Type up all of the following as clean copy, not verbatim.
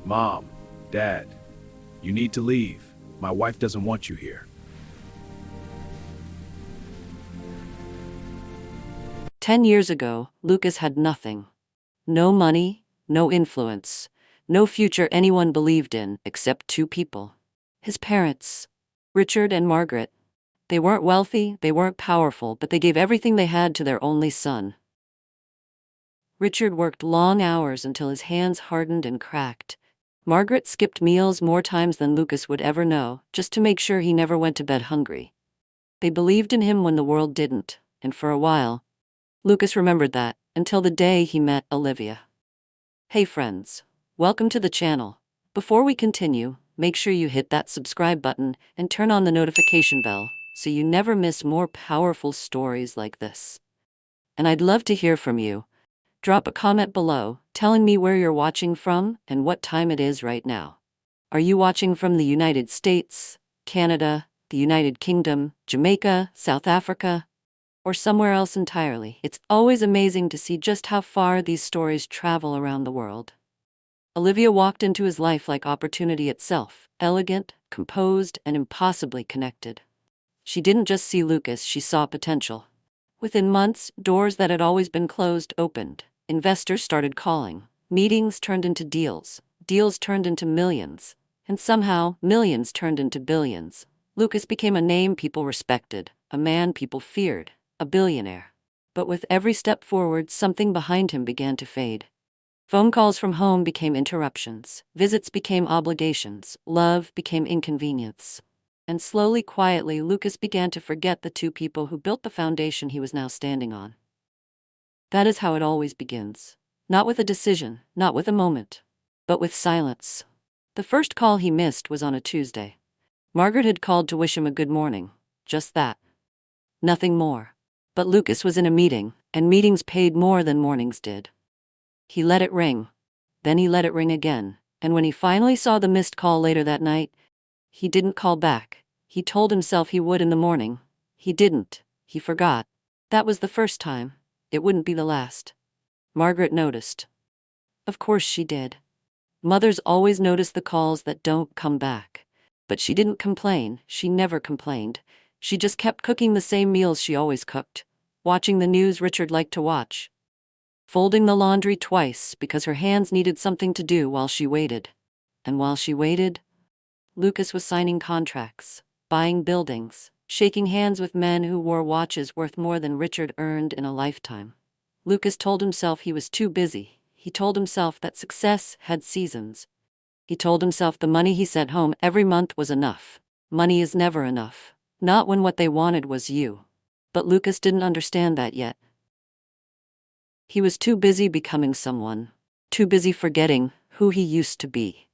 Mom, Dad, you need to leave. My wife doesn't want you here. 10 years ago, Lucas had nothing. No money, no influence, no future anyone believed in except two people. His parents, Richard and Margaret. They weren't wealthy, they weren't powerful, but they gave everything they had to their only son. Richard worked long hours until his hands hardened and cracked. Margaret skipped meals more times than Lucas would ever know, just to make sure he never went to bed hungry. They believed in him when the world didn't, and for a while, Lucas remembered that, until the day he met Olivia. Hey friends, welcome to the channel. Before we continue, make sure you hit that subscribe button and turn on the notification bell so you never miss more powerful stories like this. And I'd love to hear from you. Drop a comment below telling me where you're watching from and what time it is right now. Are you watching from the United States, Canada, the United Kingdom, Jamaica, South Africa, or somewhere else entirely? It's always amazing to see just how far these stories travel around the world. Olivia walked into his life like opportunity itself, elegant, composed, and impossibly connected. She didn't just see Lucas, she saw potential. Within months, doors that had always been closed opened. Investors started calling. Meetings turned into deals. Deals turned into millions. And somehow, millions turned into billions. Lucas became a name people respected, a man people feared, a billionaire. But with every step forward, something behind him began to fade. Phone calls from home became interruptions. Visits became obligations. Love became inconvenience. And slowly, quietly, Lucas began to forget the two people who built the foundation he was now standing on. That is how it always begins. Not with a decision, not with a moment, but with silence. The first call he missed was on a Tuesday. Margaret had called to wish him a good morning. Just that. Nothing more. But Lucas was in a meeting, and meetings paid more than mornings did. He let it ring. Then he let it ring again, and when he finally saw the missed call later that night, he didn't call back. He told himself he would in the morning. He didn't. He forgot. That was the first time. It wouldn't be the last. Margaret noticed. Of course she did. Mothers always notice the calls that don't come back. But she didn't complain. She never complained. She just kept cooking the same meals she always cooked, watching the news Richard liked to watch, folding the laundry twice because her hands needed something to do while she waited. And while she waited, Lucas was signing contracts, buying buildings, shaking hands with men who wore watches worth more than Richard earned in a lifetime. Lucas told himself he was too busy. He told himself that success had seasons. He told himself the money he sent home every month was enough. Money is never enough. Not when what they wanted was you. But Lucas didn't understand that yet. He was too busy becoming someone, too busy forgetting who he used to be.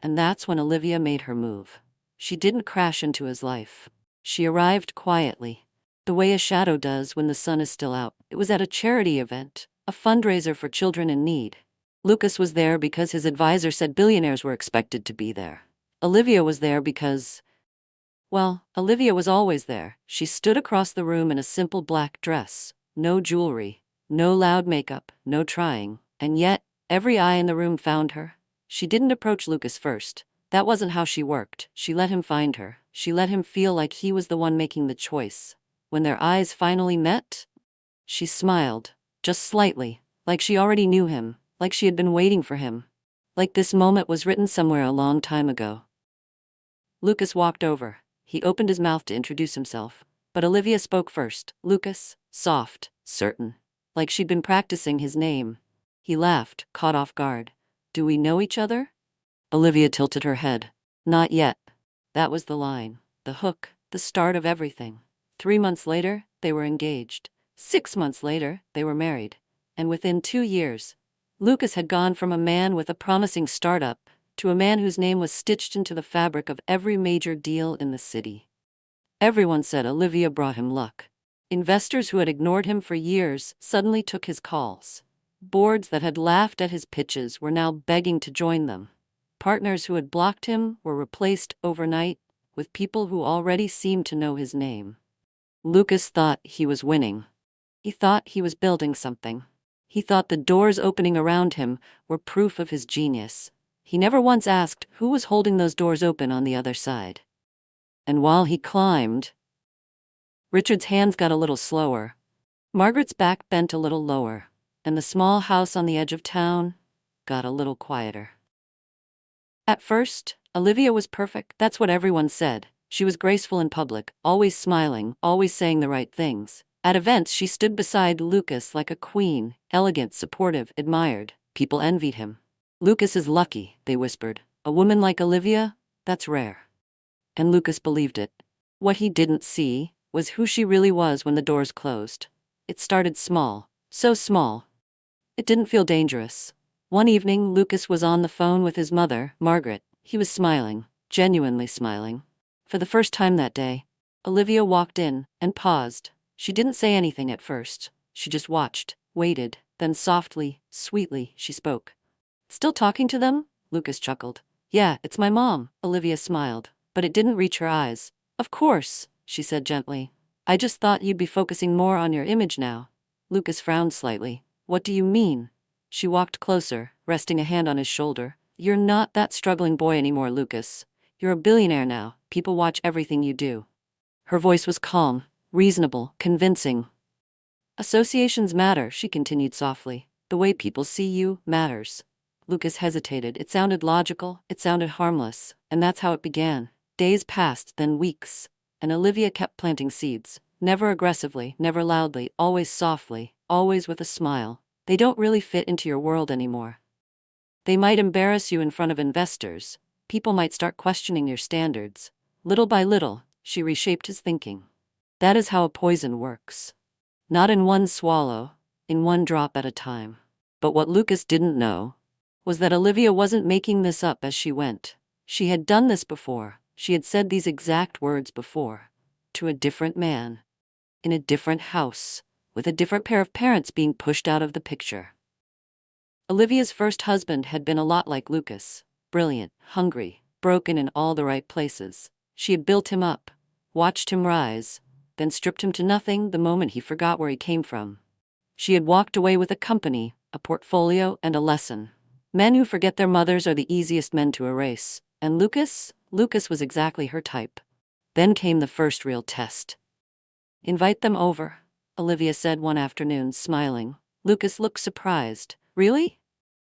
And that's when Olivia made her move. She didn't crash into his life. She arrived quietly, the way a shadow does when the sun is still out. It was at a charity event, a fundraiser for children in need. Lucas was there because his advisor said billionaires were expected to be there. Olivia was there because, well, Olivia was always there. She stood across the room in a simple black dress, no jewelry, no loud makeup, no trying, and yet, every eye in the room found her. She didn't approach Lucas first. That wasn't how she worked. She let him find her. She let him feel like he was the one making the choice. When their eyes finally met, she smiled, just slightly, like she already knew him, like she had been waiting for him, like this moment was written somewhere a long time ago. Lucas walked over. He opened his mouth to introduce himself, but Olivia spoke first. Lucas, soft, certain, like she'd been practicing his name. He laughed, caught off guard. Do we know each other? Olivia tilted her head. Not yet. That was the line, the hook, the start of everything. 3 months later, they were engaged. 6 months later, they were married. And within 2 years, Lucas had gone from a man with a promising startup to a man whose name was stitched into the fabric of every major deal in the city. Everyone said Olivia brought him luck. Investors who had ignored him for years suddenly took his calls. Boards that had laughed at his pitches were now begging to join them. Partners who had blocked him were replaced overnight with people who already seemed to know his name. Lucas thought he was winning. He thought he was building something. He thought the doors opening around him were proof of his genius. He never once asked who was holding those doors open on the other side. And while he climbed, Richard's hands got a little slower. Margaret's back bent a little lower, and the small house on the edge of town got a little quieter. At first, Olivia was perfect. That's what everyone said. She was graceful in public, always smiling, always saying the right things. At events, she stood beside Lucas like a queen, elegant, supportive, admired. People envied him. Lucas is lucky, they whispered. A woman like Olivia? That's rare. And Lucas believed it. What he didn't see was who she really was when the doors closed. It started small, so small. It didn't feel dangerous. One evening, Lucas was on the phone with his mother, Margaret. He was smiling, genuinely smiling. For the first time that day, Olivia walked in and paused. She didn't say anything at first. She just watched, waited, then softly, sweetly, she spoke. "Still talking to them?" Lucas chuckled. "Yeah, it's my mom," Olivia smiled, but it didn't reach her eyes. "Of course," she said gently. "I just thought you'd be focusing more on your image now." Lucas frowned slightly. "What do you mean?" She walked closer, resting a hand on his shoulder. "You're not that struggling boy anymore, Lucas. You're a billionaire now. People watch everything you do." Her voice was calm, reasonable, convincing. "Associations matter," she continued softly. "The way people see you matters." Lucas hesitated. It sounded logical, it sounded harmless, and that's how it began. Days passed, then weeks, and Olivia kept planting seeds. Never aggressively, never loudly, always softly, always with a smile. "They don't really fit into your world anymore. They might embarrass you in front of investors. People might start questioning your standards." Little by little, she reshaped his thinking. That is how a poison works. Not in one swallow, in one drop at a time. But what Lucas didn't know was that Olivia wasn't making this up as she went. She had done this before. She had said these exact words before. To a different man. In a different house. With a different pair of parents being pushed out of the picture. Olivia's first husband had been a lot like Lucas. Brilliant, hungry, broken in all the right places. She had built him up, watched him rise, then stripped him to nothing the moment he forgot where he came from. She had walked away with a company, a portfolio, and a lesson. Men who forget their mothers are the easiest men to erase. And Lucas was exactly her type. Then came the first real test. "Invite them over," Olivia said one afternoon, smiling. Lucas looked surprised. "Really?"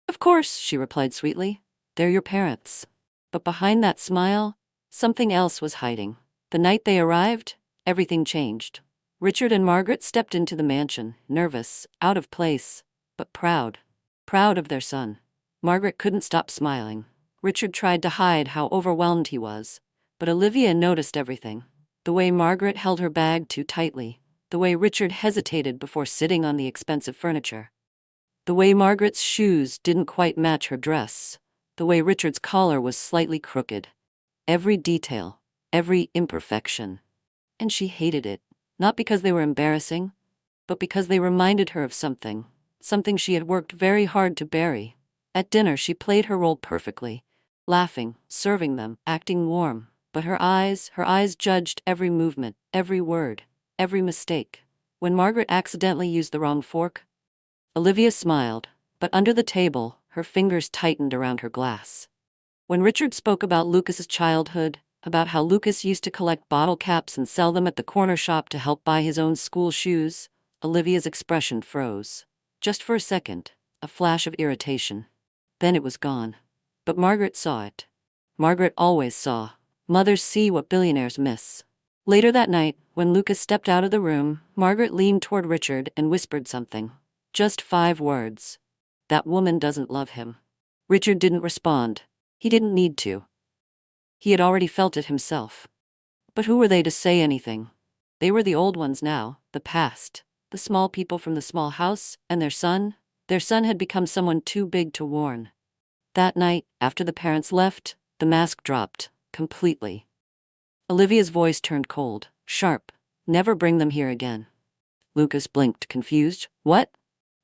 "Of course," she replied sweetly. "They're your parents." But behind that smile, something else was hiding. The night they arrived, everything changed. Richard and Margaret stepped into the mansion, nervous, out of place, but proud. Proud of their son. Margaret couldn't stop smiling. Richard tried to hide how overwhelmed he was. But Olivia noticed everything. The way Margaret held her bag too tightly. The way Richard hesitated before sitting on the expensive furniture. The way Margaret's shoes didn't quite match her dress. The way Richard's collar was slightly crooked. Every detail, every imperfection. And she hated it. Not because they were embarrassing, but because they reminded her of something. Something she had worked very hard to bury. At dinner, she played her role perfectly. Laughing, serving them, acting warm. But her eyes judged every movement, every word, every mistake. When Margaret accidentally used the wrong fork, Olivia smiled, but under the table, her fingers tightened around her glass. When Richard spoke about Lucas's childhood, about how Lucas used to collect bottle caps and sell them at the corner shop to help buy his own school shoes, Olivia's expression froze. Just for a second, a flash of irritation. Then it was gone. But Margaret saw it. Margaret always saw. Mothers see what billionaires miss. Later that night, when Lucas stepped out of the room, Margaret leaned toward Richard and whispered something. Just 5 words. "That woman doesn't love him." Richard didn't respond. He didn't need to. He had already felt it himself. But who were they to say anything? They were the old ones now, the past. The small people from the small house, and their son. Their son had become someone too big to warn. That night, after the parents left, the mask dropped, completely. Olivia's voice turned cold, sharp. "Never bring them here again." Lucas blinked, confused. "What?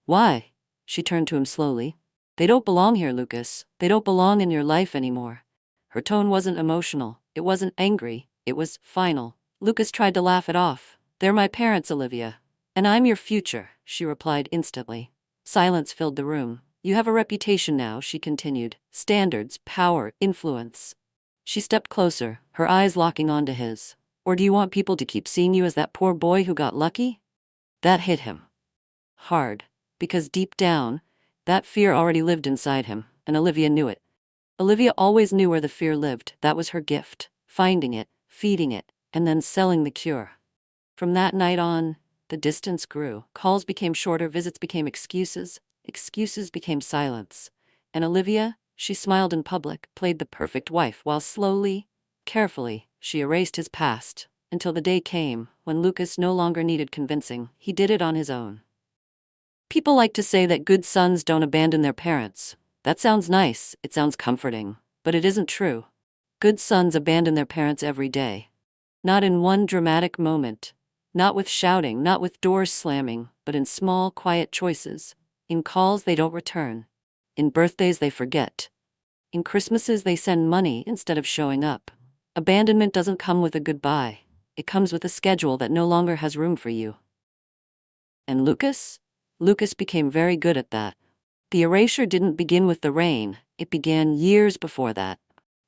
Why?" She turned to him slowly. "They don't belong here, Lucas. They don't belong in your life anymore." Her tone wasn't emotional. It wasn't angry. It was final. Lucas tried to laugh it off. "They're my parents, Olivia. And I'm your future," she replied instantly. Silence filled the room. You have a reputation now, she continued. Standards, power, influence. She stepped closer, her eyes locking onto his. Or do you want people to keep seeing you as that poor boy who got lucky? That hit him hard, because deep down, that fear already lived inside him, and Olivia knew it. Olivia always knew where the fear lived. That was her gift, finding it, feeding it, and then selling the cure. From that night on, the distance grew. Calls became shorter, visits became excuses, excuses became silence. And Olivia, she smiled in public, played the perfect wife, while slowly, carefully, she erased his past, until the day came when Lucas no longer needed convincing. He did it on his own. People like to say that good sons don't abandon their parents. That sounds nice, it sounds comforting, but it isn't true. Good sons abandon their parents every day. Not in one dramatic moment, not with shouting, not with doors slamming, but in small, quiet choices. In calls they don't return. In birthdays they forget. In Christmases they send money instead of showing up. Abandonment doesn't come with a goodbye. It comes with a schedule that no longer has room for you. And Lucas? Lucas became very good at that. The erasure didn't begin with the rain, it began years before that.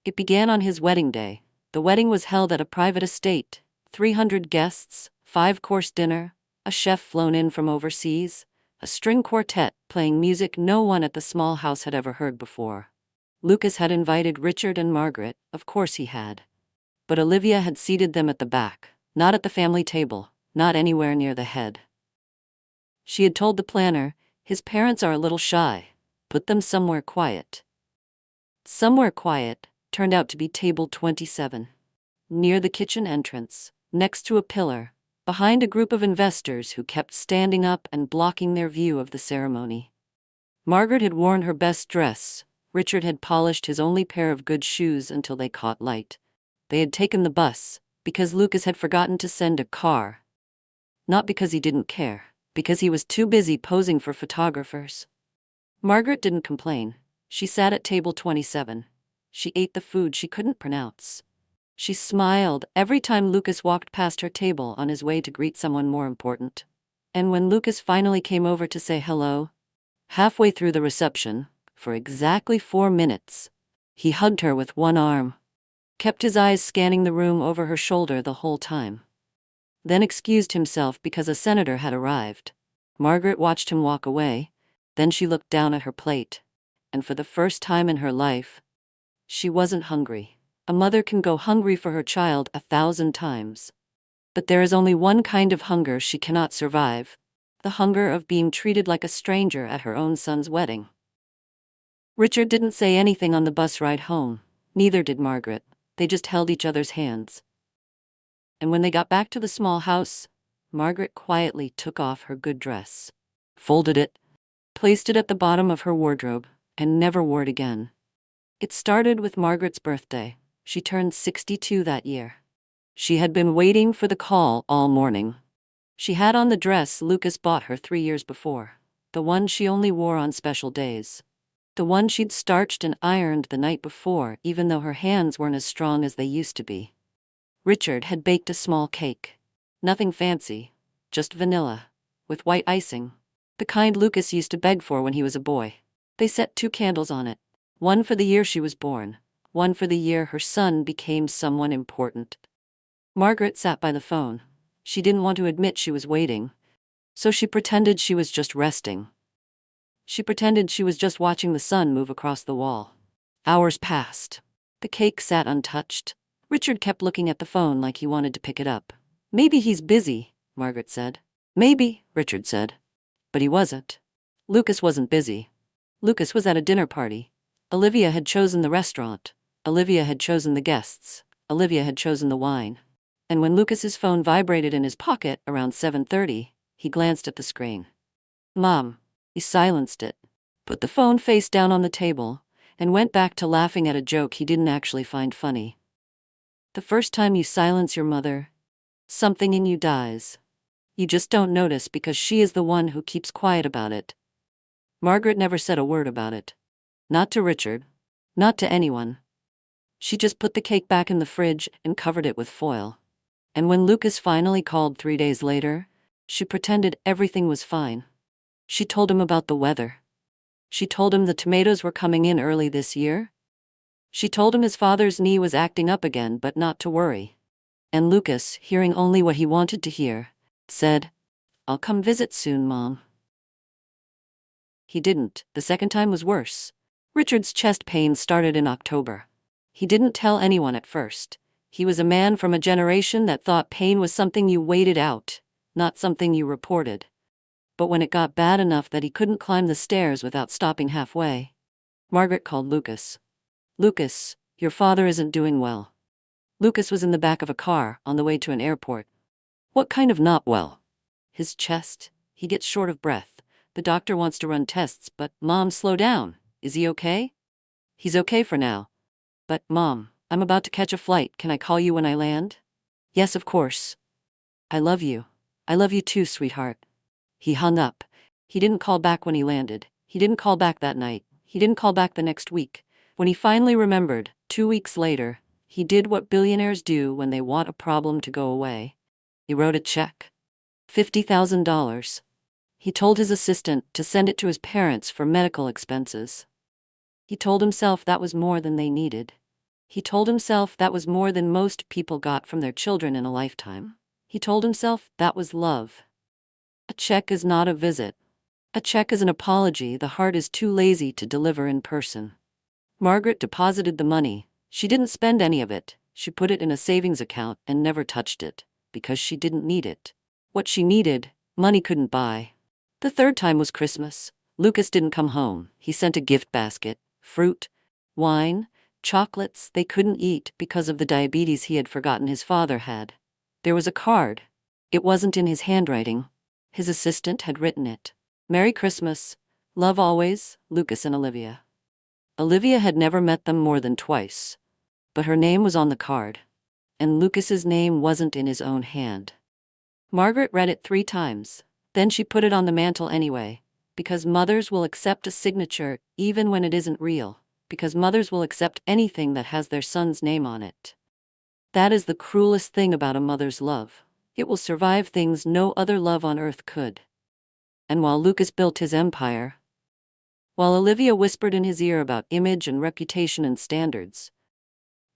It began on his wedding day. The wedding was held at a private estate, 300 guests, 5-course dinner, a chef flown in from overseas, a string quartet playing music no one at the small house had ever heard before. Lucas had invited Richard and Margaret, of course he had. But Olivia had seated them at the back, not at the family table, not anywhere near the head. She had told the planner, his parents are a little shy, put them somewhere quiet. Somewhere quiet turned out to be table 27. Near the kitchen entrance, next to a pillar, behind a group of investors who kept standing up and blocking their view of the ceremony. Margaret had worn her best dress. Richard had polished his only pair of good shoes until they caught light. They had taken the bus, because Lucas had forgotten to send a car. Not because he didn't care, because he was too busy posing for photographers. Margaret didn't complain. She sat at table 27. She ate the food she couldn't pronounce. She smiled every time Lucas walked past her table on his way to greet someone more important. And when Lucas finally came over to say hello, halfway through the reception, for exactly 4 minutes, he hugged her with one arm, kept his eyes scanning the room over her shoulder the whole time. Then excused himself because a senator had arrived. Margaret watched him walk away, then she looked down at her plate, and for the first time in her life, she wasn't hungry. A mother can go hungry for her child 1,000 times. But there is only one kind of hunger she cannot survive, the hunger of being treated like a stranger at her own son's wedding. Richard didn't say anything on the bus ride home, neither did Margaret. They just held each other's hands. And when they got back to the small house, Margaret quietly took off her good dress, folded it, placed it at the bottom of her wardrobe, and never wore it again. It started with Margaret's birthday. She turned 62 that year. She had been waiting for the call all morning. She had on the dress Lucas bought her 3 years before, the one she only wore on special days. The one she'd starched and ironed the night before, even though her hands weren't as strong as they used to be. Richard had baked a small cake. Nothing fancy, just vanilla, with white icing, the kind Lucas used to beg for when he was a boy. They set 2 candles on it, one for the year she was born, one for the year her son became someone important. Margaret sat by the phone. She didn't want to admit she was waiting, so she pretended she was just resting. She pretended she was just watching the sun move across the wall. Hours passed. The cake sat untouched. Richard kept looking at the phone like he wanted to pick it up. Maybe he's busy, Margaret said. Maybe, Richard said. But he wasn't. Lucas wasn't busy. Lucas was at a dinner party. Olivia had chosen the restaurant. Olivia had chosen the guests. Olivia had chosen the wine. And when Lucas's phone vibrated in his pocket around 7:30, he glanced at the screen. Mom. He silenced it, put the phone face down on the table, and went back to laughing at a joke he didn't actually find funny. The first time you silence your mother, something in you dies. You just don't notice because she is the one who keeps quiet about it. Margaret never said a word about it. Not to Richard. Not to anyone. She just put the cake back in the fridge and covered it with foil. And when Lucas finally called 3 days later, she pretended everything was fine. She told him about the weather. She told him the tomatoes were coming in early this year. She told him his father's knee was acting up again, but not to worry. And Lucas, hearing only what he wanted to hear, said, "I'll come visit soon, Mom." He didn't. The second time was worse. Richard's chest pains started in October. He didn't tell anyone at first. He was a man from a generation that thought pain was something you waited out, not something you reported. But when it got bad enough that he couldn't climb the stairs without stopping halfway, Margaret called Lucas. "Lucas, your father isn't doing well." Lucas was in the back of a car, on the way to an airport. "What kind of not well?" "His chest. He gets short of breath. The doctor wants to run tests, but Mom, slow down. Is he okay?" "He's okay for now. But, Mom, I'm about to catch a flight. Can I call you when I land?" "Yes, of course." "I love you. I love you too, sweetheart." He hung up. He didn't call back when he landed. He didn't call back that night. He didn't call back the next week. When he finally remembered, 2 weeks later, he did what billionaires do when they want a problem to go away. He wrote a check. $50,000. He told his assistant to send it to his parents for medical expenses. He told himself that was more than they needed. He told himself that was more than most people got from their children in a lifetime. He told himself that was love. A check is not a visit. A check is an apology the heart is too lazy to deliver in person. Margaret deposited the money. She didn't spend any of it. She put it in a savings account and never touched it, because she didn't need it. What she needed, money couldn't buy. The third time was Christmas. Lucas didn't come home. He sent a gift basket, fruit, wine, chocolates they couldn't eat because of the diabetes he had forgotten his father had. There was a card. It wasn't in his handwriting. His assistant had written it. "Merry Christmas. Love always, Lucas and Olivia." Olivia had never met them more than twice, but her name was on the card, and Lucas's name wasn't in his own hand. Margaret read it 3 times. Then she put it on the mantel anyway, because mothers will accept a signature even when it isn't real, because mothers will accept anything that has their son's name on it. That is the cruelest thing about a mother's love. It will survive things no other love on earth could. And while Lucas built his empire, while Olivia whispered in his ear about image and reputation and standards,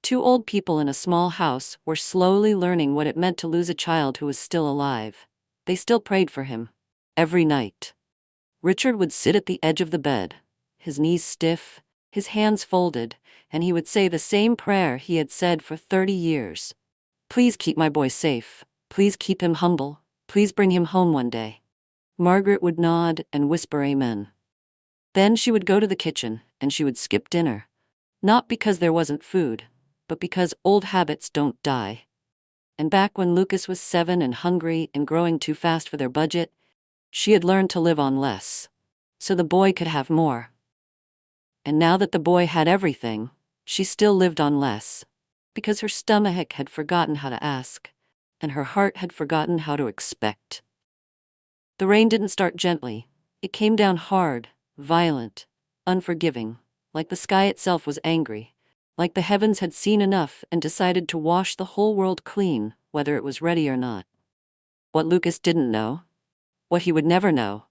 2 old people in a small house were slowly learning what it meant to lose a child who was still alive. They still prayed for him. Every night. Richard would sit at the edge of the bed, his knees stiff, his hands folded, and he would say the same prayer he had said for 30 years. "Please keep my boy safe. Please keep him humble. Please bring him home one day." Margaret would nod and whisper amen. Then she would go to the kitchen, and she would skip dinner. Not because there wasn't food, but because old habits don't die. And back when Lucas was 7 and hungry and growing too fast for their budget, she had learned to live on less, so the boy could have more. And now that the boy had everything, she still lived on less, because her stomach had forgotten how to ask, and her heart had forgotten how to expect. The rain didn't start gently. It came down hard, violent, unforgiving, like the sky itself was angry, like the heavens had seen enough and decided to wash the whole world clean, whether it was ready or not. What Lucas didn't know, what he would never know,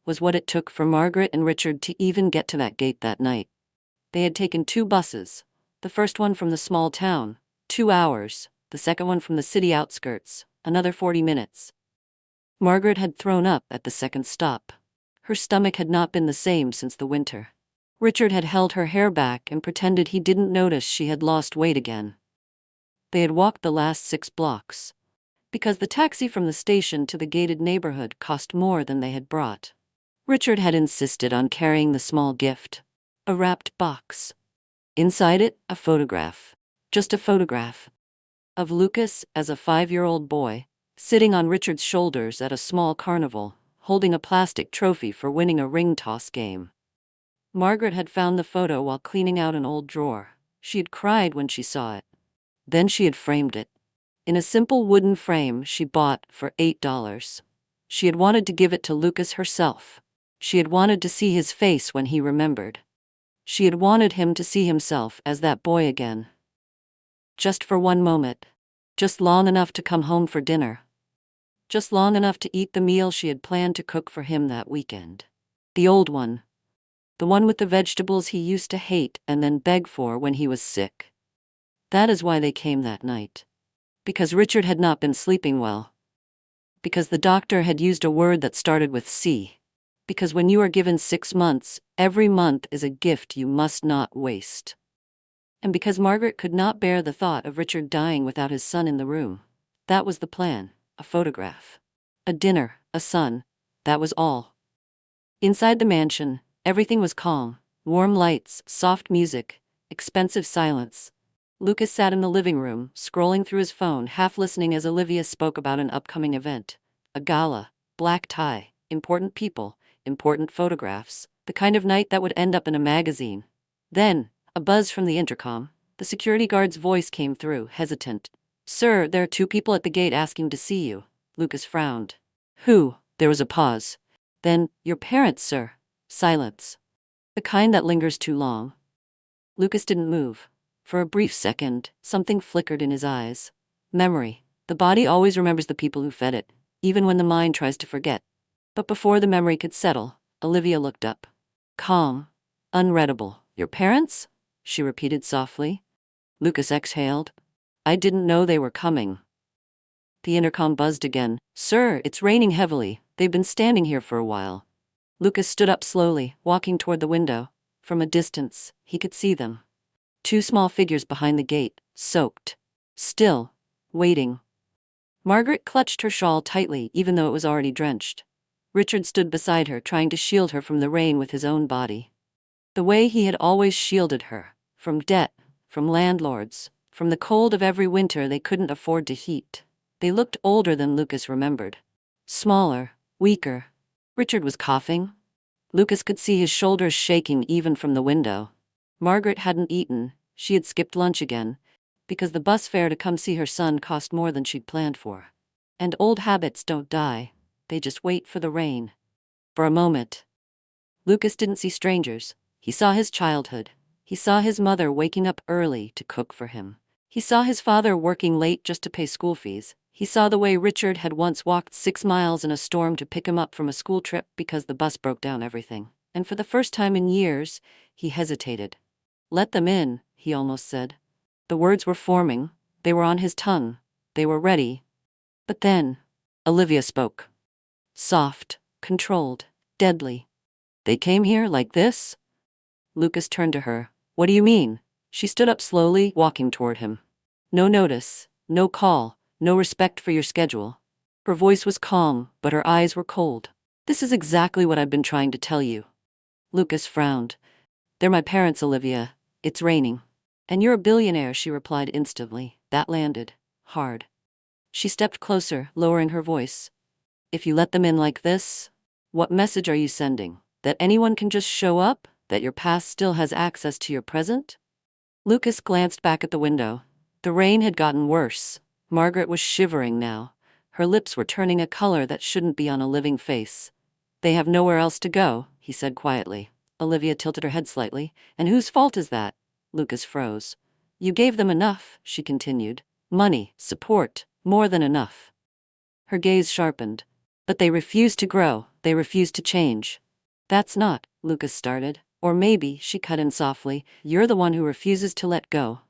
was what it took for Margaret and Richard to even get to that gate that night. They had taken 2 buses, the first one from the small town, 2 hours, the second one from the city outskirts, another 40 minutes. Margaret had thrown up at the second stop. Her stomach had not been the same since the winter. Richard had held her hair back and pretended he didn't notice she had lost weight again. They had walked the last 6 blocks, because the taxi from the station to the gated neighborhood cost more than they had brought. Richard had insisted on carrying the small gift, a wrapped box. Inside it, a photograph, just a photograph, of Lucas as a 5-year-old boy, sitting on Richard's shoulders at a small carnival, holding a plastic trophy for winning a ring toss game. Margaret had found the photo while cleaning out an old drawer. She had cried when she saw it. Then she had framed it. In a simple wooden frame she bought for $8. She had wanted to give it to Lucas herself. She had wanted to see his face when he remembered. She had wanted him to see himself as that boy again. Just for one moment. Just long enough to come home for dinner. Just long enough to eat the meal she had planned to cook for him that weekend. The old one. The one with the vegetables he used to hate and then beg for when he was sick. That is why they came that night. Because Richard had not been sleeping well. Because the doctor had used a word that started with C. Because when you are given 6 months, every month is a gift you must not waste. And because Margaret could not bear the thought of Richard dying without his son in the room. That was the plan, a photograph. A dinner, a son, that was all. Inside the mansion, everything was calm, warm lights, soft music, expensive silence. Lucas sat in the living room, scrolling through his phone, half listening as Olivia spoke about an upcoming event. A gala, black tie, important people, important photographs, the kind of night that would end up in a magazine. Then, a buzz from the intercom. The security guard's voice came through, hesitant. "Sir, there are 2 people at the gate asking to see you." Lucas frowned. "Who?" There was a pause. Then, "Your parents, sir." Silence. The kind that lingers too long. Lucas didn't move. For a brief second, something flickered in his eyes. Memory. The body always remembers the people who fed it, even when the mind tries to forget. But before the memory could settle, Olivia looked up. Calm. Unreadable. "Your parents?" she repeated softly. Lucas exhaled. "I didn't know they were coming." The intercom buzzed again. "Sir, it's raining heavily. They've been standing here for a while." Lucas stood up slowly, walking toward the window. From a distance, he could see them. 2 small figures behind the gate, soaked. Still. Waiting. Margaret clutched her shawl tightly, even though it was already drenched. Richard stood beside her, trying to shield her from the rain with his own body. The way he had always shielded her. From debt, from landlords, from the cold of every winter they couldn't afford to heat. They looked older than Lucas remembered. Smaller, weaker. Richard was coughing. Lucas could see his shoulders shaking even from the window. Margaret hadn't eaten. She had skipped lunch again, because the bus fare to come see her son cost more than she'd planned for. And old habits don't die. They just wait for the rain. For a moment. Lucas didn't see strangers. He saw his childhood. He saw his mother waking up early to cook for him. He saw his father working late just to pay school fees. He saw the way Richard had once walked 6 miles in a storm to pick him up from a school trip because the bus broke down everything. And for the first time in years, he hesitated. "Let them in," he almost said. The words were forming. They were on his tongue. They were ready. But then, Olivia spoke. Soft, controlled, deadly. "They came here like this?" Lucas turned to her. "What do you mean?" She stood up slowly, walking toward him. "No notice, no call, no respect for your schedule." Her voice was calm, but her eyes were cold. "This is exactly what I've been trying to tell you." Lucas frowned. "They're my parents, Olivia. It's raining." "And you're a billionaire," she replied instantly. That landed. Hard. She stepped closer, lowering her voice. "If you let them in like this, what message are you sending? That anyone can just show up? That your past still has access to your present?" Lucas glanced back at the window. The rain had gotten worse. Margaret was shivering now. Her lips were turning a color that shouldn't be on a living face. "They have nowhere else to go," he said quietly. Olivia tilted her head slightly. "And whose fault is that?" Lucas froze. "You gave them enough," she continued. "Money, support, more than enough." Her gaze sharpened. "But they refuse to grow. They refuse to change." "That's not," Lucas started. "Or maybe," she cut in softly, "you're the one who refuses to let go."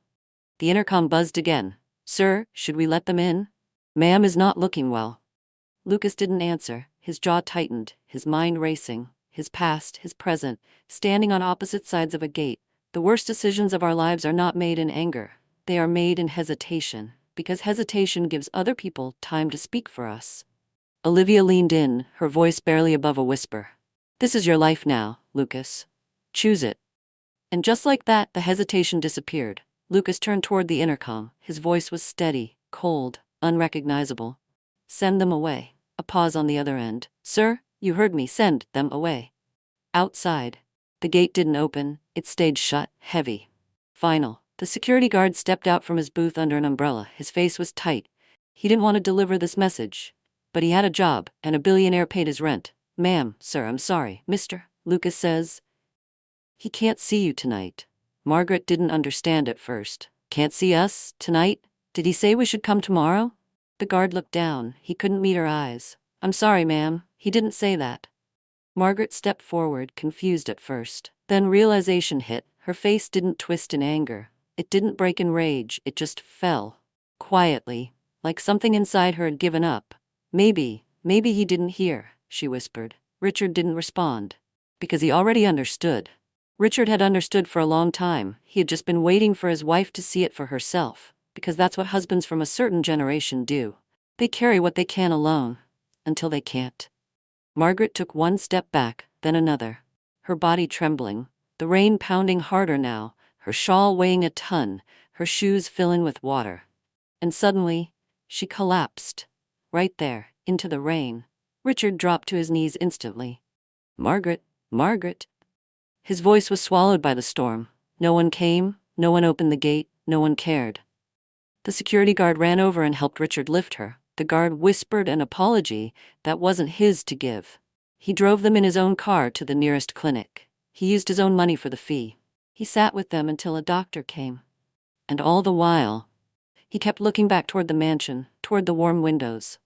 The intercom buzzed again. "Sir, should we let them in?" "Ma'am is not looking well." Lucas didn't answer. His jaw tightened, his mind racing. His past, his present, standing on opposite sides of a gate. The worst decisions of our lives are not made in anger. They are made in hesitation, because hesitation gives other people time to speak for us. Olivia leaned in, her voice barely above a whisper. "This is your life now, Lucas. Choose it." And just like that, the hesitation disappeared. Lucas turned toward the intercom. His voice was steady, cold, unrecognizable. "Send them away." A pause on the other end. "Sir, you heard me. Send them away." Outside. The gate didn't open. It stayed shut, heavy. Final. The security guard stepped out from his booth under an umbrella. His face was tight. He didn't want to deliver this message. But he had a job, and a billionaire paid his rent. "Ma'am, sir, I'm sorry. Mr. Lucas says he can't see you tonight." Margaret didn't understand at first. "Can't see us? Tonight? Did he say we should come tomorrow?" The guard looked down. He couldn't meet her eyes. "I'm sorry, ma'am. He didn't say that." Margaret stepped forward, confused at first. Then realization hit. Her face didn't twist in anger. It didn't break in rage. It just fell. Quietly, like something inside her had given up. Maybe he didn't hear, she whispered. Richard didn't respond. Because he already understood. Richard had understood for a long time. He had just been waiting for his wife to see it for herself. Because that's what husbands from a certain generation do. They carry what they can alone. Until they can't. Margaret took one step back, then another. Her body trembling. The rain pounding harder now. Her shawl weighing a ton. Her shoes filling with water. And suddenly, she collapsed. Right there, into the rain. Richard dropped to his knees instantly. Margaret, Margaret. His voice was swallowed by the storm. No one came, no one opened the gate, no one cared. The security guard ran over and helped Richard lift her. The guard whispered an apology that wasn't his to give. He drove them in his own car to the nearest clinic. He used his own money for the fee. He sat with them until a doctor came. And all the while, he kept looking back toward the mansion, toward the warm windows.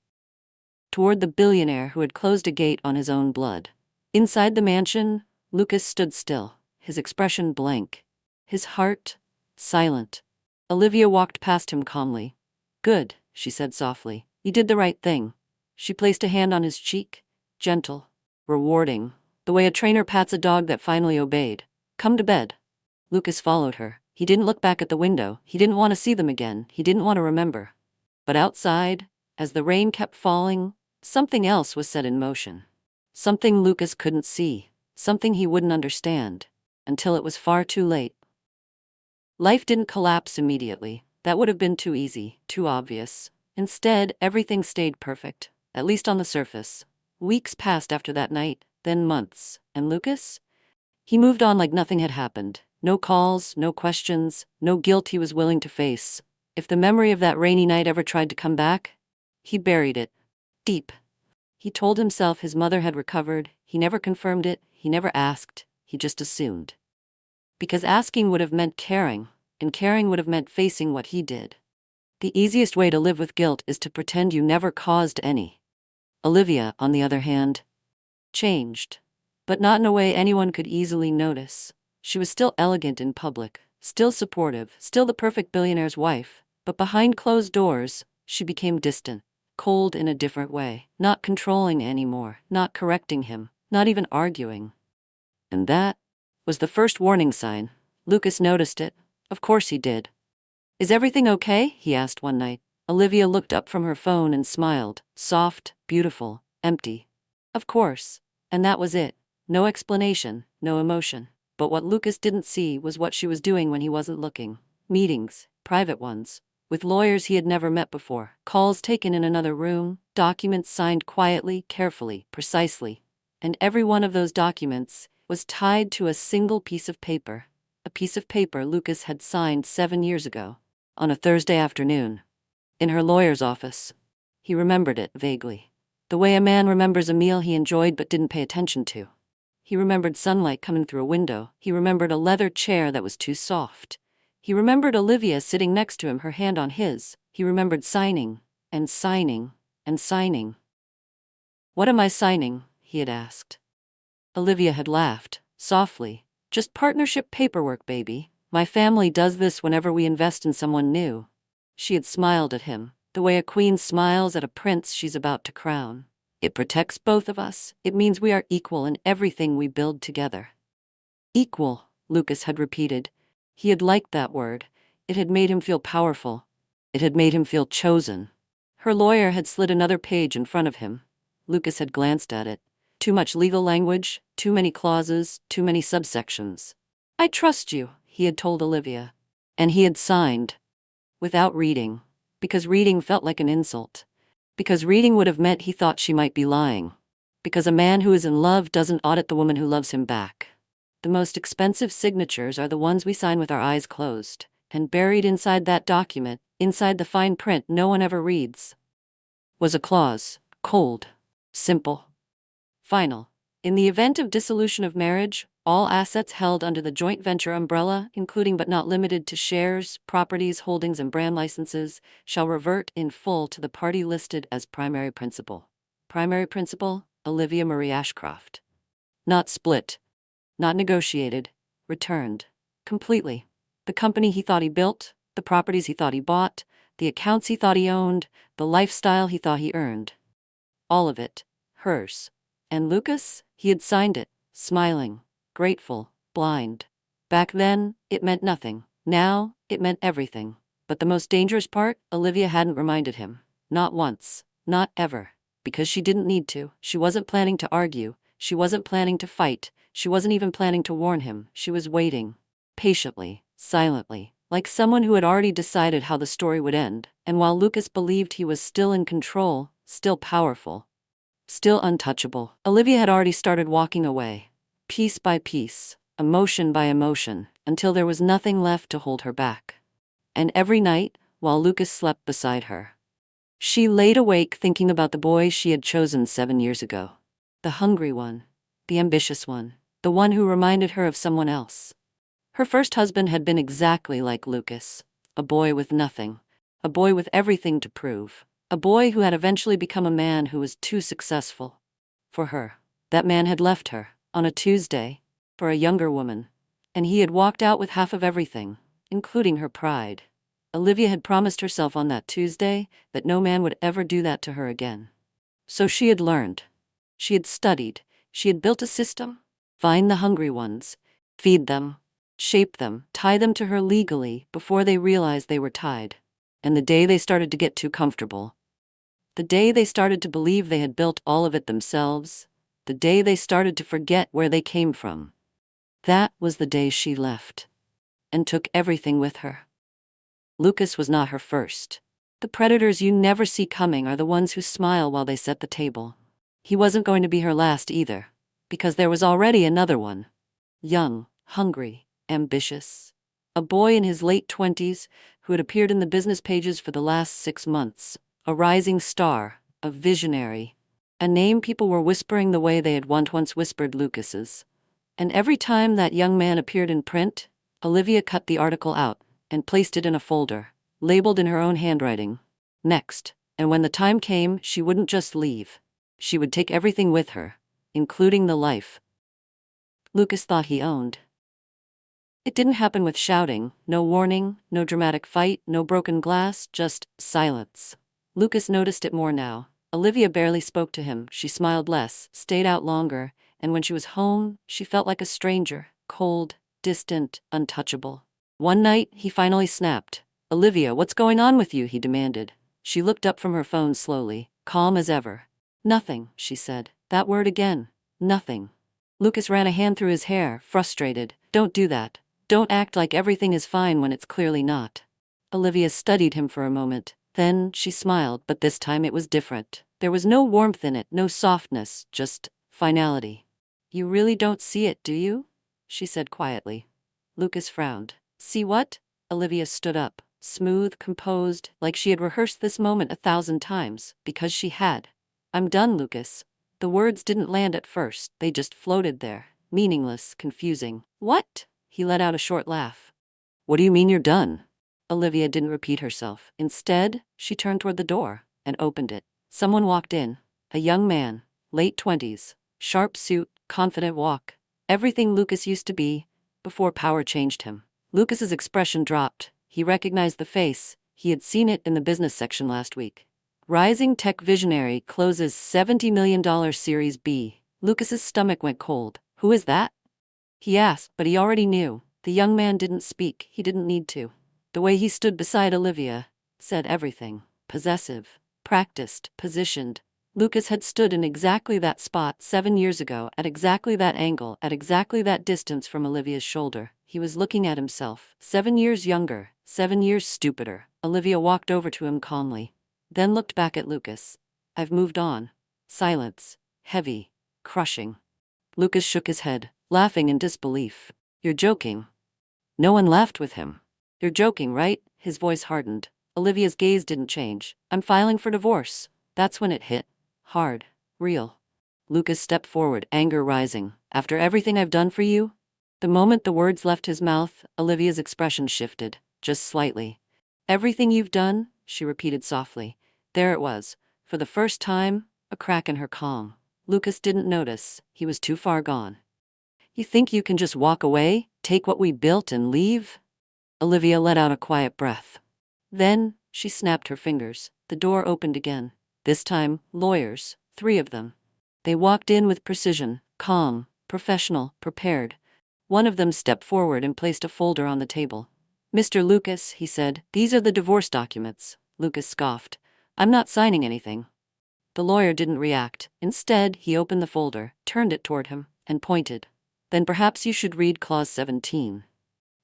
Toward the billionaire who had closed a gate on his own blood. Inside the mansion, Lucas stood still, his expression blank. His heart silent. Olivia walked past him calmly. Good, she said softly. You did the right thing. She placed a hand on his cheek, gentle, rewarding, the way a trainer pats a dog that finally obeyed. Come to bed. Lucas followed her. He didn't look back at the window. He didn't want to see them again. He didn't want to remember. But outside, as the rain kept falling, something else was set in motion. Something Lucas couldn't see. Something he wouldn't understand. Until it was far too late. Life didn't collapse immediately. That would have been too easy, too obvious. Instead, everything stayed perfect, at least on the surface. Weeks passed after that night, then months. And Lucas? He moved on like nothing had happened. No calls, no questions, no guilt he was willing to face. If the memory of that rainy night ever tried to come back, he buried it. Deep. He told himself his mother had recovered. He never confirmed it. He never asked. He just assumed. Because asking would have meant caring, and caring would have meant facing what he did. The easiest way to live with guilt is to pretend you never caused any. Olivia, on the other hand, changed. But not in a way anyone could easily notice. She was still elegant in public, still supportive, still the perfect billionaire's wife. But behind closed doors, she became distant, cold in a different way, not controlling anymore, not correcting him, not even arguing. And that was the first warning sign. Lucas noticed it. Of course he did. Is everything okay? He asked one night. Olivia looked up from her phone and smiled, soft, beautiful, empty. Of course. And that was it. No explanation, no emotion. But what Lucas didn't see was what she was doing when he wasn't looking. Meetings, private ones, with lawyers he had never met before. Calls taken in another room, documents signed quietly, carefully, precisely. And every one of those documents was tied to a single piece of paper. A piece of paper Lucas had signed 7 years ago, on a Thursday afternoon, in her lawyer's office. He remembered it vaguely. The way a man remembers a meal he enjoyed but didn't pay attention to. He remembered sunlight coming through a window. He remembered a leather chair that was too soft. He remembered Olivia sitting next to him, her hand on his. He remembered signing, and signing, and signing. What am I signing? He had asked. Olivia had laughed, softly. Just partnership paperwork, baby. My family does this whenever we invest in someone new. She had smiled at him, the way a queen smiles at a prince she's about to crown. It protects both of us. It means we are equal in everything we build together. Equal, Lucas had repeated. He had liked that word. It had made him feel powerful. It had made him feel chosen. Her lawyer had slid another page in front of him. Lucas had glanced at it. Too much legal language, too many clauses, too many subsections. I trust you, he had told Olivia. And he had signed. Without reading. Because reading felt like an insult. Because reading would have meant he thought she might be lying. Because a man who is in love doesn't audit the woman who loves him back. The most expensive signatures are the ones we sign with our eyes closed. And buried inside that document, inside the fine print no one ever reads, was a clause. Cold. Simple. Final. In the event of dissolution of marriage, all assets held under the joint venture umbrella, including but not limited to shares, properties, holdings, and brand licenses, shall revert in full to the party listed as primary principal. Primary principal, Olivia Marie Ashcroft. Not split. Not negotiated. Returned. Completely. The company he thought he built, the properties he thought he bought, the accounts he thought he owned, the lifestyle he thought he earned. All of it. Hers. And Lucas? He had signed it, smiling, grateful, blind. Back then, it meant nothing. Now, it meant everything. But the most dangerous part, Olivia hadn't reminded him. Not once. Not ever. Because she didn't need to. She wasn't planning to argue. She wasn't planning to fight. She wasn't even planning to warn him. She was waiting. Patiently. Silently. Like someone who had already decided how the story would end. And while Lucas believed he was still in control, still powerful, still untouchable, Olivia had already started walking away. Piece by piece. Emotion by emotion. Until there was nothing left to hold her back. And every night, while Lucas slept beside her, she laid awake thinking about the boy she had chosen 7 years ago. The hungry one. The ambitious one. The one who reminded her of someone else. Her first husband had been exactly like Lucas. A boy with nothing. A boy with everything to prove. A boy who had eventually become a man who was too successful for her. That man had left her, on a Tuesday, for a younger woman. And he had walked out with half of everything, including her pride. Olivia had promised herself on that Tuesday that no man would ever do that to her again. So she had learned. She had studied. She had built a system. Find the hungry ones. Feed them. Shape them. Tie them to her legally before they realized they were tied. And the day they started to get too comfortable. The day they started to believe they had built all of it themselves. The day they started to forget where they came from. That was the day she left. And took everything with her. Lucas was not her first. The predators you never see coming are the ones who smile while they set the table. He wasn't going to be her last either, because there was already another one. Young, hungry, ambitious. A boy in his late 20s who had appeared in the business pages for the last 6 months. A rising star, a visionary. A name people were whispering the way they had once whispered Lucas's. And every time that young man appeared in print, Olivia cut the article out and placed it in a folder, labeled in her own handwriting. Next. And when the time came, she wouldn't just leave. She would take everything with her, including the life Lucas thought he owned. It didn't happen with shouting, no warning, no dramatic fight, no broken glass, just silence. Lucas noticed it more now. Olivia barely spoke to him, she smiled less, stayed out longer, and when she was home, she felt like a stranger, cold, distant, untouchable. One night, he finally snapped. "Olivia, what's going on with you?" he demanded. She looked up from her phone slowly, calm as ever. "Nothing," she said. That word again. Nothing. Lucas ran a hand through his hair, frustrated. "Don't do that. Don't act like everything is fine when it's clearly not." Olivia studied him for a moment. Then she smiled, but this time it was different. There was no warmth in it, no softness, just finality. "You really don't see it, do you?" she said quietly. Lucas frowned. "See what?" Olivia stood up, smooth, composed, like she had rehearsed this moment 1,000 times, because she had. "I'm done, Lucas." The words didn't land at first, they just floated there, meaningless, confusing. "What?" He let out a short laugh. "What do you mean you're done?" Olivia didn't repeat herself. Instead, she turned toward the door and opened it. Someone walked in. A young man, late 20s, sharp suit, confident walk. Everything Lucas used to be, before power changed him. Lucas's expression dropped. He recognized the face. He had seen it in the business section last week. Rising tech visionary closes $70 million Series B. Lucas's stomach went cold. "Who is that?" he asked, but he already knew. The young man didn't speak. He didn't need to. The way he stood beside Olivia said everything. Possessive, practiced, positioned. Lucas had stood in exactly that spot 7 years ago, at exactly that angle, at exactly that distance from Olivia's shoulder. He was looking at himself, 7 years younger, 7 years stupider. Olivia walked over to him calmly, then looked back at Lucas. "I've moved on." Silence. Heavy. Crushing. Lucas shook his head, laughing in disbelief. "You're joking." No one laughed with him. "You're joking, right?" His voice hardened. Olivia's gaze didn't change. "I'm filing for divorce." That's when it hit. Hard. Real. Lucas stepped forward, anger rising. "After everything I've done for you?" The moment the words left his mouth, Olivia's expression shifted, just slightly. "Everything you've done?" she repeated softly. There it was. For the first time, a crack in her calm. Lucas didn't notice. He was too far gone. You think you can just walk away, take what we built and leave? Olivia let out a quiet breath. Then, she snapped her fingers. The door opened again. This time, lawyers, 3 of them. They walked in with precision, calm, professional, prepared. One of them stepped forward and placed a folder on the table. Mr. Lucas, he said, these are the divorce documents. Lucas scoffed. I'm not signing anything. The lawyer didn't react. Instead, he opened the folder, turned it toward him, and pointed. Then perhaps you should read Clause 17.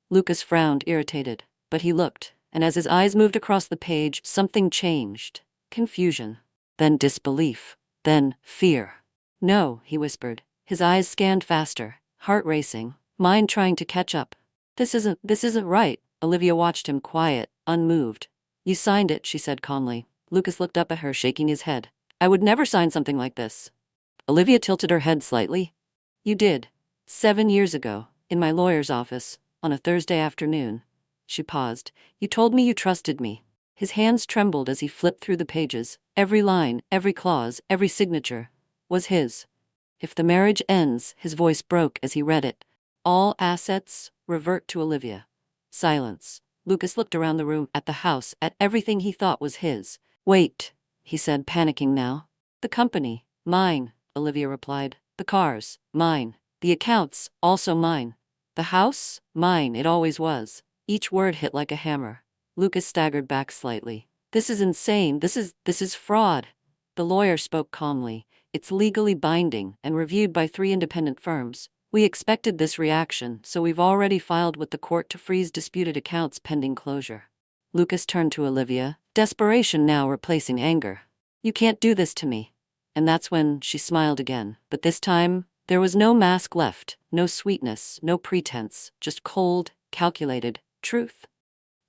Lucas frowned, irritated, but he looked, and as his eyes moved across the page, something changed. Confusion. Then disbelief. Then fear. No, he whispered. His eyes scanned faster, heart racing, mind trying to catch up. This isn't right. Olivia watched him, quiet, unmoved. You signed it, she said calmly. Lucas looked up at her, shaking his head. I would never sign something like this. Olivia tilted her head slightly. You did. 7 years ago, in my lawyer's office, on a Thursday afternoon. She paused. You told me you trusted me. His hands trembled as he flipped through the pages. Every line, every clause, every signature was his. If the marriage ends, his voice broke as he read it. All assets revert to Olivia. Silence. Lucas looked around the room, at the house, at everything he thought was his. Wait, he said, panicking now. The company, mine, Olivia replied. The cars, mine. The accounts, also mine. The house, mine, it always was. Each word hit like a hammer. Lucas staggered back slightly. This is insane. This is fraud. The lawyer spoke calmly. It's legally binding and reviewed by 3 independent firms. We expected this reaction, so we've already filed with the court to freeze disputed accounts pending closure. Lucas turned to Olivia, desperation now replacing anger. You can't do this to me. And that's when she smiled again. But this time, there was no mask left, no sweetness, no pretense, just cold, calculated truth.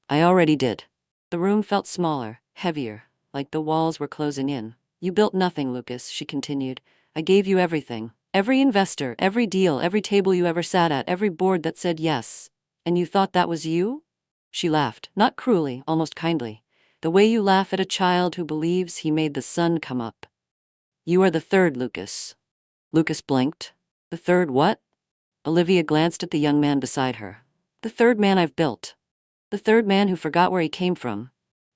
I already did. The room felt smaller, heavier, like the walls were closing in. You built nothing, Lucas, she continued. I gave you everything. Every investor, every deal, every table you ever sat at, every board that said yes. And you thought that was you? She laughed, not cruelly, almost kindly. The way you laugh at a child who believes he made the sun come up. You are the 3rd, Lucas. Lucas blinked. The 3rd what? Olivia glanced at the young man beside her. The 3rd man I've built. The 3rd man who forgot where he came from.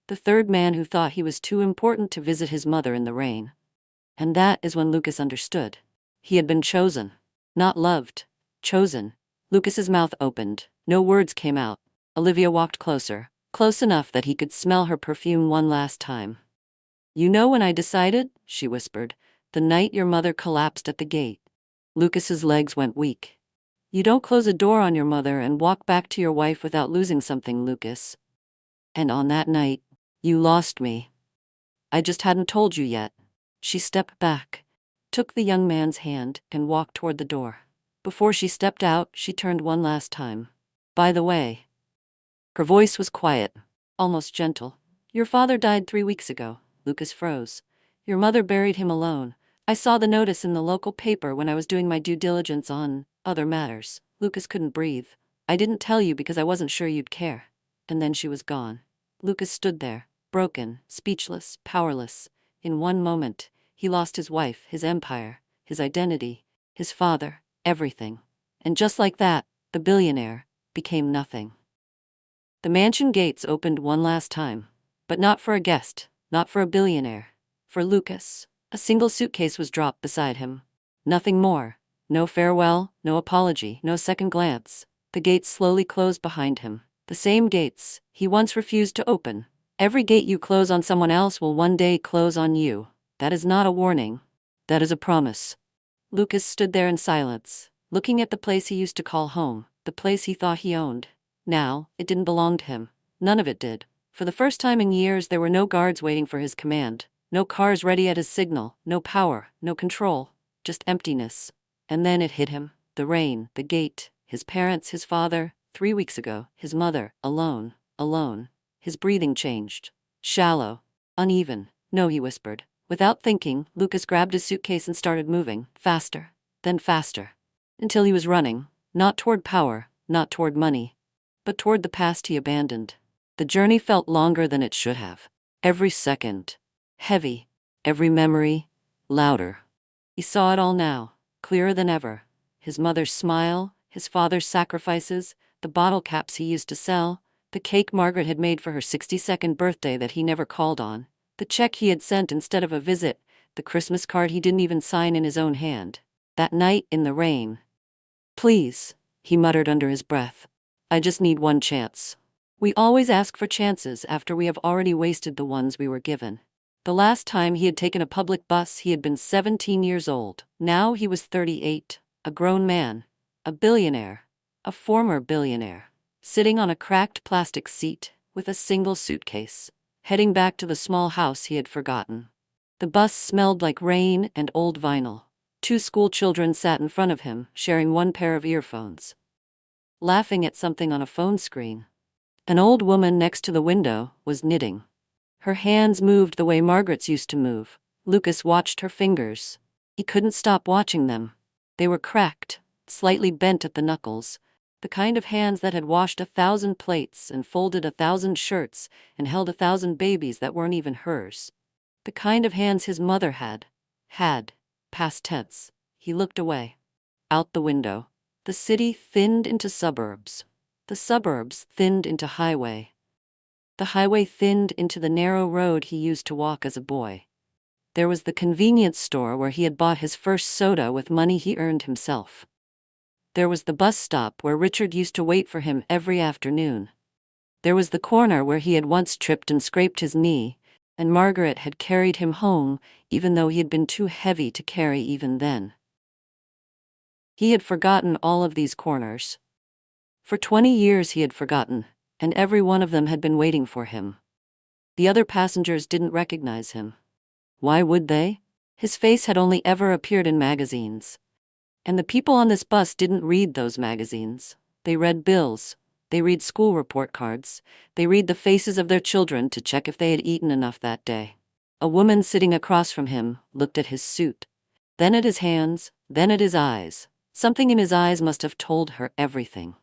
The 3rd man who thought he was too important to visit his mother in the rain. And that is when Lucas understood. He had been chosen. Not loved. Chosen. Lucas's mouth opened. No words came out. Olivia walked closer, close enough that he could smell her perfume one last time. You know when I decided? She whispered. The night your mother collapsed at the gate. Lucas's legs went weak. You don't close a door on your mother and walk back to your wife without losing something, Lucas. And on that night, you lost me. I just hadn't told you yet. She stepped back, took the young man's hand, and walked toward the door. Before she stepped out, she turned one last time. By the way. Her voice was quiet, almost gentle. Your father died 3 weeks ago. Lucas froze. Your mother buried him alone. I saw the notice in the local paper when I was doing my due diligence on other matters. Lucas couldn't breathe. I didn't tell you because I wasn't sure you'd care. And then she was gone. Lucas stood there, broken, speechless, powerless. In one moment, he lost his wife, his empire, his identity, his father, everything. And just like that, the billionaire became nothing. The mansion gates opened one last time. But not for a guest, not for a billionaire. For Lucas. A single suitcase was dropped beside him. Nothing more. No farewell, no apology, no second glance. The gates slowly closed behind him. The same gates he once refused to open. Every gate you close on someone else will one day close on you. That is not a warning. That is a promise. Lucas stood there in silence, looking at the place he used to call home, the place he thought he owned. Now, it didn't belong to him. None of it did. For the first time in years, there were no guards waiting for his command. No cars ready at his signal. No power. No control. Just emptiness. And then it hit him. The rain. The gate. His parents. His father. 3 weeks ago. His mother. Alone. Alone. His breathing changed. Shallow. Uneven. No, he whispered. Without thinking, Lucas grabbed his suitcase and started moving. Faster. Then faster. Until he was running. Not toward power. Not toward money. But toward the past he abandoned. The journey felt longer than it should have. Every second. Heavy. Every memory. Louder. He saw it all now, clearer than ever. His mother's smile, his father's sacrifices, the bottle caps he used to sell, the cake Margaret had made for her 62nd birthday that he never called on, the check he had sent instead of a visit, the Christmas card he didn't even sign in his own hand. That night in the rain. "Please," he muttered under his breath. "I just need one chance." We always ask for chances after we have already wasted the ones we were given. The last time he had taken a public bus, he had been 17 years old. Now he was 38, a grown man, a billionaire, a former billionaire, sitting on a cracked plastic seat with a single suitcase, heading back to the small house he had forgotten. The bus smelled like rain and old vinyl. 2 school children sat in front of him, sharing one pair of earphones, laughing at something on a phone screen. An old woman next to the window was knitting. Her hands moved the way Margaret's used to move. Lucas watched her fingers. He couldn't stop watching them. They were cracked, slightly bent at the knuckles, the kind of hands that had washed 1,000 plates and folded 1,000 shirts and held 1,000 babies that weren't even hers. The kind of hands his mother had, past tense. He looked away. Out the window. The city thinned into suburbs. The suburbs thinned into highway. The highway thinned into the narrow road he used to walk as a boy. There was the convenience store where he had bought his first soda with money he earned himself. There was the bus stop where Richard used to wait for him every afternoon. There was the corner where he had once tripped and scraped his knee, and Margaret had carried him home, even though he had been too heavy to carry even then. He had forgotten all of these corners. For 20 years he had forgotten, and every one of them had been waiting for him. The other passengers didn't recognize him. Why would they? His face had only ever appeared in magazines. And the people on this bus didn't read those magazines. They read bills. They read school report cards. They read the faces of their children to check if they had eaten enough that day. A woman sitting across from him looked at his suit, then at his hands, then at his eyes. Something in his eyes must have told her everything.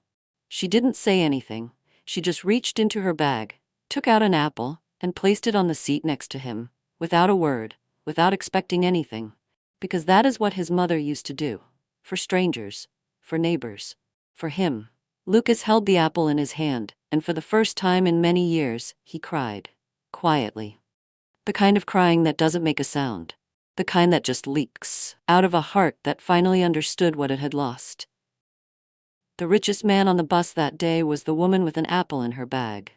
She didn't say anything. She just reached into her bag, took out an apple, and placed it on the seat next to him, without a word, without expecting anything, because that is what his mother used to do. For strangers, for neighbors, for him. Lucas held the apple in his hand, and for the first time in many years, he cried. Quietly. The kind of crying that doesn't make a sound. The kind that just leaks out of a heart that finally understood what it had lost. The richest man on the bus that day was the woman with an apple in her bag.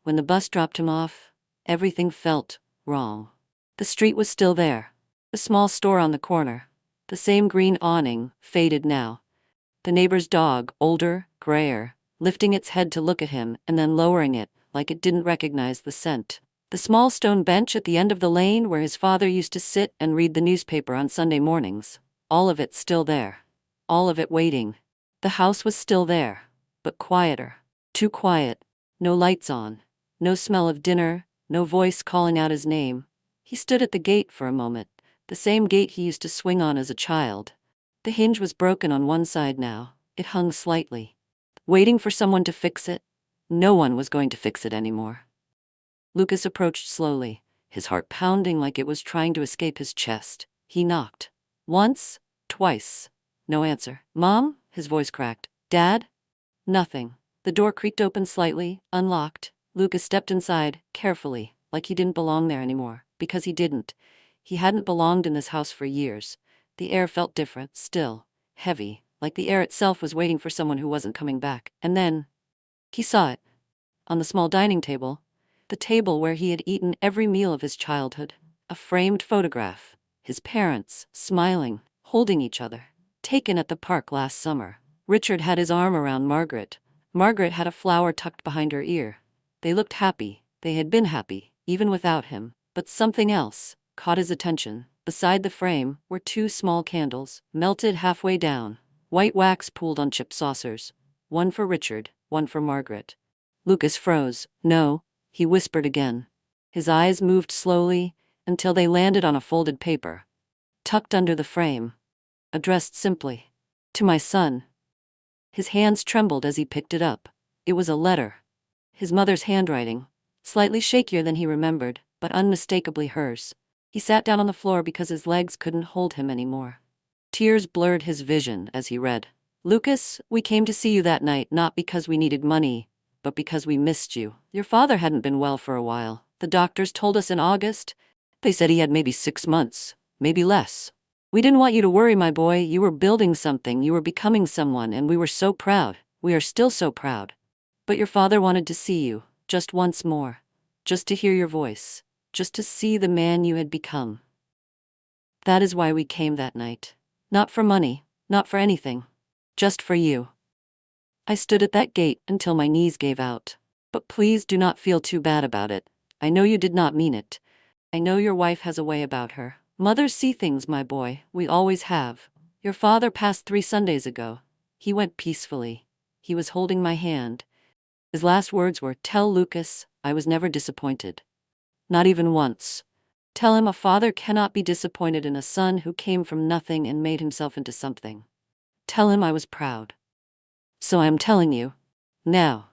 When the bus dropped him off, everything felt wrong. The street was still there. The small store on the corner. The same green awning, faded now. The neighbor's dog, older, grayer, lifting its head to look at him and then lowering it, like it didn't recognize the scent. The small stone bench at the end of the lane where his father used to sit and read the newspaper on Sunday mornings. All of it still there. All of it waiting. The house was still there, but quieter. Too quiet. No lights on. No smell of dinner. No voice calling out his name. He stood at the gate for a moment, the same gate he used to swing on as a child. The hinge was broken on one side now. It hung slightly. Waiting for someone to fix it. No one was going to fix it anymore. Lucas approached slowly, his heart pounding like it was trying to escape his chest. He knocked. Once, twice. No answer. "Mom?" His voice cracked. "Dad?" Nothing. The door creaked open slightly, unlocked. Lucas stepped inside, carefully, like he didn't belong there anymore. Because he didn't. He hadn't belonged in this house for years. The air felt different, still, heavy, like the air itself was waiting for someone who wasn't coming back. And then, he saw it. On the small dining table, the table where he had eaten every meal of his childhood. A framed photograph. His parents, smiling, holding each other. Taken at the park last summer. Richard had his arm around Margaret. Margaret had a flower tucked behind her ear. They looked happy. They had been happy, even without him. But something else caught his attention. Beside the frame were 2 small candles, melted halfway down. White wax pooled on chip saucers. One for Richard, one for Margaret. Lucas froze. "No," he whispered again. His eyes moved slowly until they landed on a folded paper. Tucked under the frame. Addressed simply. "To my son." His hands trembled as he picked it up. It was a letter. His mother's handwriting. Slightly shakier than he remembered, but unmistakably hers. He sat down on the floor because his legs couldn't hold him anymore. Tears blurred his vision as he read. Lucas, we came to see you that night not because we needed money, but because we missed you. Your father hadn't been well for a while. The doctors told us in August. They said he had maybe 6 months, maybe less. We didn't want you to worry, my boy. You were building something, you were becoming someone, and we were so proud. We are still so proud. But your father wanted to see you, just once more. Just to hear your voice. Just to see the man you had become. That is why we came that night. Not for money, not for anything. Just for you. I stood at that gate until my knees gave out. But please do not feel too bad about it. I know you did not mean it. I know your wife has a way about her. Mothers see things, my boy. We always have. Your father passed 3 Sundays ago. He went peacefully. He was holding my hand. His last words were, "Tell Lucas, I was never disappointed. Not even once. Tell him a father cannot be disappointed in a son who came from nothing and made himself into something. Tell him I was proud. So I am telling you. Now.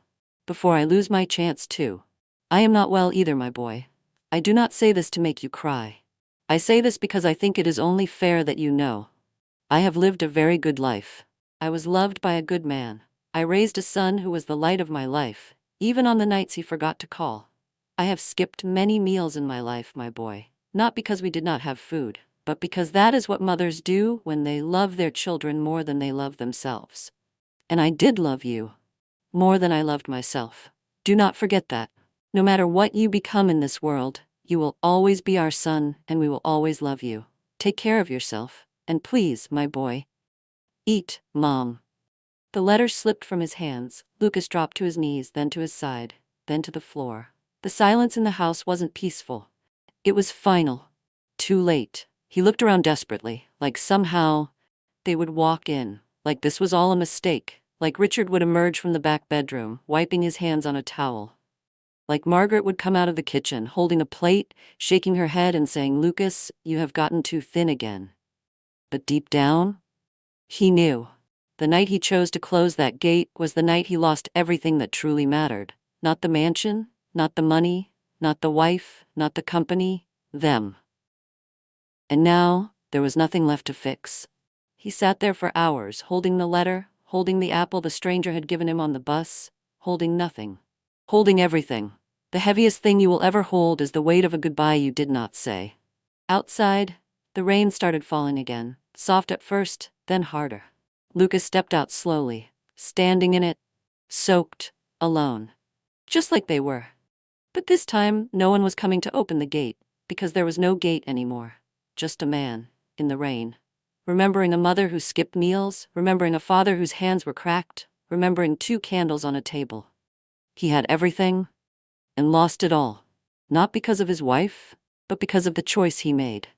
Before I lose my chance too. I am not well either, my boy. I do not say this to make you cry. I say this because I think it is only fair that you know. I have lived a very good life. I was loved by a good man. I raised a son who was the light of my life, even on the nights he forgot to call. I have skipped many meals in my life, my boy, not because we did not have food, but because that is what mothers do when they love their children more than they love themselves. And I did love you, more than I loved myself. Do not forget that. No matter what you become in this world, you will always be our son, and we will always love you. Take care of yourself, and please, my boy, eat, Mom." The letter slipped from his hands. Lucas dropped to his knees, then to his side, then to the floor. The silence in the house wasn't peaceful. It was final. Too late. He looked around desperately, like somehow they would walk in, like this was all a mistake, like Richard would emerge from the back bedroom, wiping his hands on a towel. Like Margaret would come out of the kitchen, holding a plate, shaking her head and saying, "Lucas, you have gotten too thin again." But deep down, he knew. The night he chose to close that gate was the night he lost everything that truly mattered. Not the mansion, not the money, not the wife, not the company, them. And now, there was nothing left to fix. He sat there for hours, holding the letter, holding the apple the stranger had given him on the bus, holding nothing. Holding everything. The heaviest thing you will ever hold is the weight of a goodbye you did not say. Outside, the rain started falling again, soft at first, then harder. Lucas stepped out slowly, standing in it, soaked, alone. Just like they were. But this time, no one was coming to open the gate, because there was no gate anymore. Just a man, in the rain. Remembering a mother who skipped meals, remembering a father whose hands were cracked, remembering 2 candles on a table. He had everything, and lost it all. Not because of his wife, but because of the choice he made.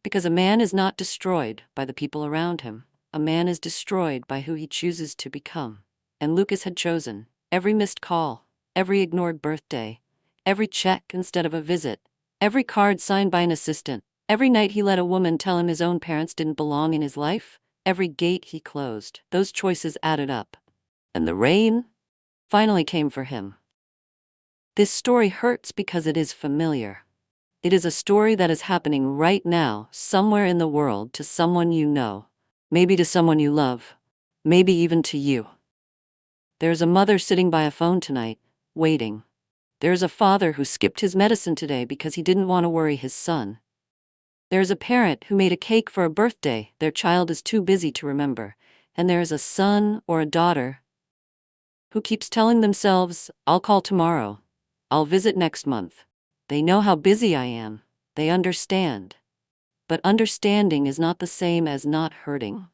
Because a man is not destroyed by the people around him. A man is destroyed by who he chooses to become. And Lucas had chosen. Every missed call, every ignored birthday, every check instead of a visit, every card signed by an assistant, every night he let a woman tell him his own parents didn't belong in his life, every gate he closed. Those choices added up. And the rain finally came for him. This story hurts because it is familiar. It is a story that is happening right now, somewhere in the world, to someone you know, maybe to someone you love, maybe even to you. There's a mother sitting by a phone tonight, waiting. There's a father who skipped his medicine today because he didn't want to worry his son. There's a parent who made a cake for a birthday their child is too busy to remember. And there's a son or a daughter who keeps telling themselves, "I'll call tomorrow. I'll visit next month." They know how busy I am. They understand. But understanding is not the same as not hurting.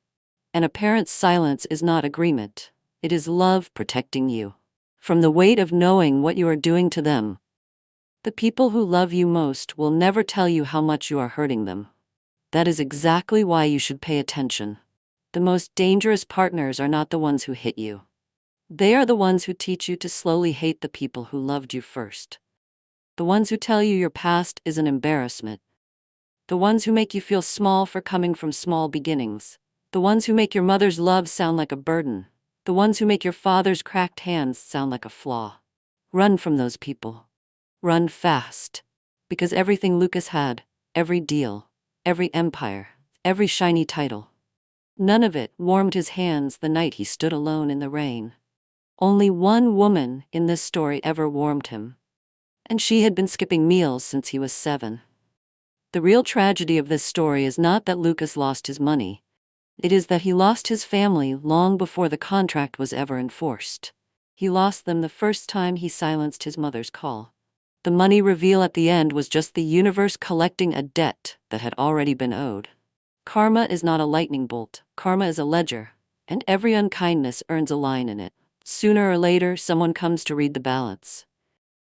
And a parent's silence is not agreement. It is love protecting you from the weight of knowing what you are doing to them. The people who love you most will never tell you how much you are hurting them. That is exactly why you should pay attention. The most dangerous partners are not the ones who hit you. They are the ones who teach you to slowly hate the people who loved you first. The ones who tell you your past is an embarrassment. The ones who make you feel small for coming from small beginnings. The ones who make your mother's love sound like a burden. The ones who make your father's cracked hands sound like a flaw. Run from those people. Run fast. Because everything Lucas had, every deal, every empire, every shiny title. None of it warmed his hands the night he stood alone in the rain. Only one woman in this story ever warmed him. And she had been skipping meals since he was 7. The real tragedy of this story is not that Lucas lost his money. It is that he lost his family long before the contract was ever enforced. He lost them the first time he silenced his mother's call. The money reveal at the end was just the universe collecting a debt that had already been owed. Karma is not a lightning bolt. Karma is a ledger, and every unkindness earns a line in it. Sooner or later, someone comes to read the balance.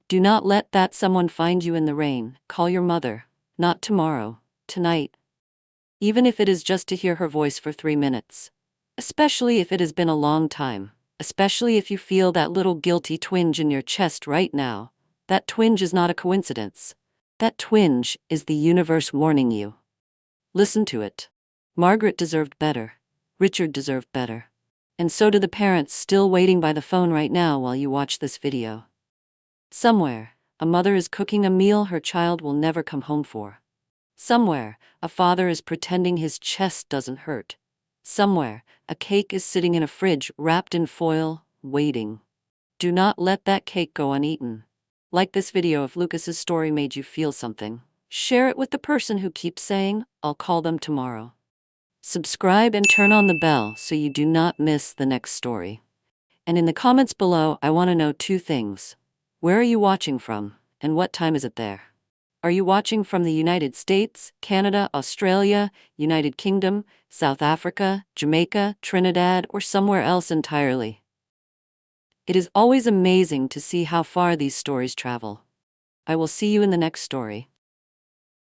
Do not let that someone find you in the rain. Call your mother. Not tomorrow, tonight. Even if it is just to hear her voice for 3 minutes. Especially if it has been a long time. Especially if you feel that little guilty twinge in your chest right now. That twinge is not a coincidence. That twinge is the universe warning you. Listen to it. Margaret deserved better. Richard deserved better. And so do the parents still waiting by the phone right now while you watch this video. Somewhere, a mother is cooking a meal her child will never come home for. Somewhere, a father is pretending his chest doesn't hurt. Somewhere, a cake is sitting in a fridge wrapped in foil, waiting. Do not let that cake go uneaten. Like this video if Lucas's story made you feel something. Share it with the person who keeps saying, "I'll call them tomorrow." Subscribe and turn on the bell so you do not miss the next story. And in the comments below, I want to know 2 things. Where are you watching from, and what time is it there? Are you watching from the United States, Canada, Australia, United Kingdom, South Africa, Jamaica, Trinidad, or somewhere else entirely? It is always amazing to see how far these stories travel. I will see you in the next story.